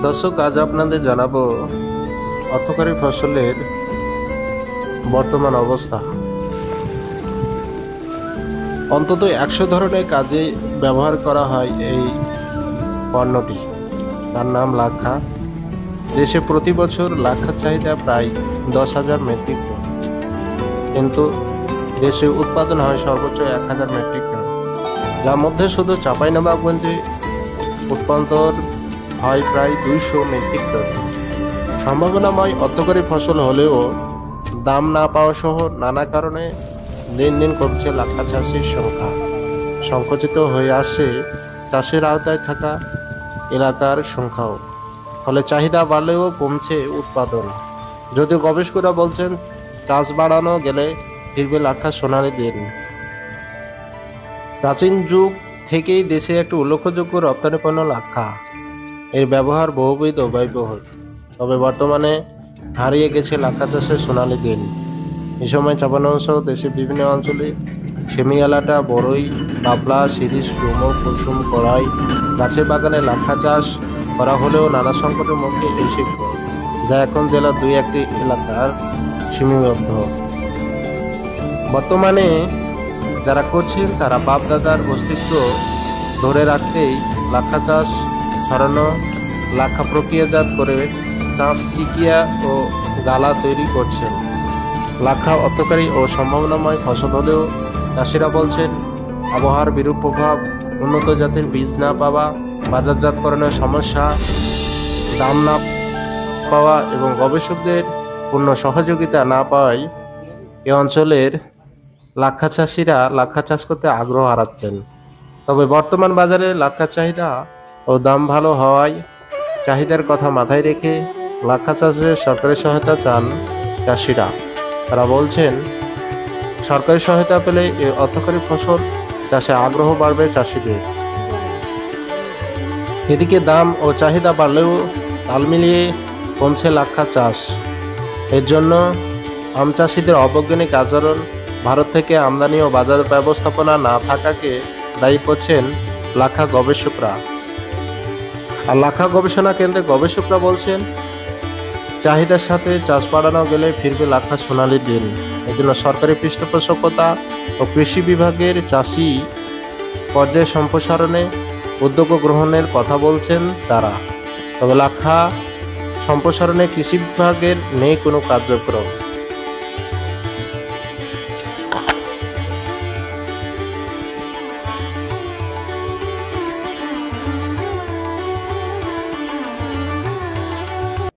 দর্শক, আজ আপনাদের জানাবো অর্থকরী ফসলের বর্তমান অবস্থা। অন্তত 100 ধরনের কাজে ব্যবহার করা হয় এই পণ্যটি। তার নাম লাক্ষা। দেশে প্রতি বছর লাক্ষার চাহিদা প্রায় 10,000 মেট্রিক টন, কিন্তু দেশে উৎপাদন হয় সর্বোচ্চ 1,000 মেট্রিক টন, যার মধ্যে শুধু চাঁপাইনবাবগঞ্জে উৎপাদন হয় প্রায় 200 মেট্রিক টন। সম্ভাবনাময় অর্থকরী ফসল হলেও দাম না পাওয়া সহ নানা কারণে দিন দিন কমছে লাক্ষা চাষির সংখ্যা। সংকুচিত হয়ে আসছে চাষের আওতায় থাকা এলাকার সংখ্যাও, ফলে চাহিদা বাড়লেও কমছে উৎপাদন। যদিও গবেষকরা বলছেন চাষ বাড়ানো গেলে ফিরবে লাক্ষা সোনালী দিন। প্রাচীন যুগ থেকেই দেশে একটি উল্লেখযোগ্য রপ্তানি পণ্য লাক্ষা। এর ব্যবহার বহুবিধ ও ব্যয়বহুল, তবে বর্তমানে হারিয়ে গেছে লাক্ষা চাষের সোনালী দিন। এই সময় চাঁপাইনবাবগঞ্জ সহ দেশের বিভিন্ন অঞ্চলে সেমিয়ালাটা, বড়ই, বাবলা, শিরীষ, ডুমো, কুসুম, কড়াই গাছের বাগানে লাক্ষা চাষ করা হলেও নানা সংকটের মুখে এই শিল্প, যা এখন জেলার 2-1টি এলাকার সীমাবদ্ধ। বর্তমানে যারা করছেন তারা বাপ দাদার অস্তিত্ব ধরে রাখতেই লাক্ষা চাষ ছড়ানো, লাক্ষা প্রক্রিয়াজাত করে চাষ টিকিয়া ও গালা তৈরি করছেন। লাক্ষা অর্থকরী ও সম্ভাবনাময় ফসল হলেও চাষিরা বলছেন আবহাওয়ার বিরূপ প্রভাব, উন্নত জাতের বীজ না পাওয়া, বাজারজাতকরণের সমস্যা, দাম না পাওয়া এবং গবেষকদের পূর্ণ সহযোগিতা না পাওয়ায় এ অঞ্চলের লাক্ষা চাষিরা লাক্ষা চাষ করতে আগ্রহ হারাচ্ছেন। তবে বর্তমান বাজারে লাক্ষা চাহিদা ও দাম ভালো হওয়ায় চাহিদার কথা মাথায় রেখে লাক্ষা চাষে সরকারি সহায়তা চান চাষিরা। তারা বলছেন সরকারি সহায়তা পেলে এই অর্থকরী ফসল চাষে আগ্রহ বাড়বে চাষিদের। এদিকে দাম ও চাহিদা বাড়লেও তাল মিলিয়ে কমছে লাক্ষা চাষ। এর জন্য আম চাষিদের অবৈজ্ঞানিক আচরণ, ভারত থেকে আমদানি ও বাজার ব্যবস্থাপনা না থাকাকে দায়ী করছেন লাক্ষা গবেষকরা। আর লাক্ষা গবেষণা কেন্দ্রে গবেষকরা বলছেন চাহিদার সাথে চাষ বাড়ানো গেলে ফিরবে লাক্ষা সোনালী দিন। এজন্য সরকারি পৃষ্ঠপোষকতা ও কৃষি বিভাগের চাষি পর্যায়ে সম্প্রসারণে উদ্যোগ গ্রহণের কথা বলছেন তারা। তবে লাক্ষা সম্প্রসারণে কৃষি বিভাগের নেই কোনো কার্যক্রম।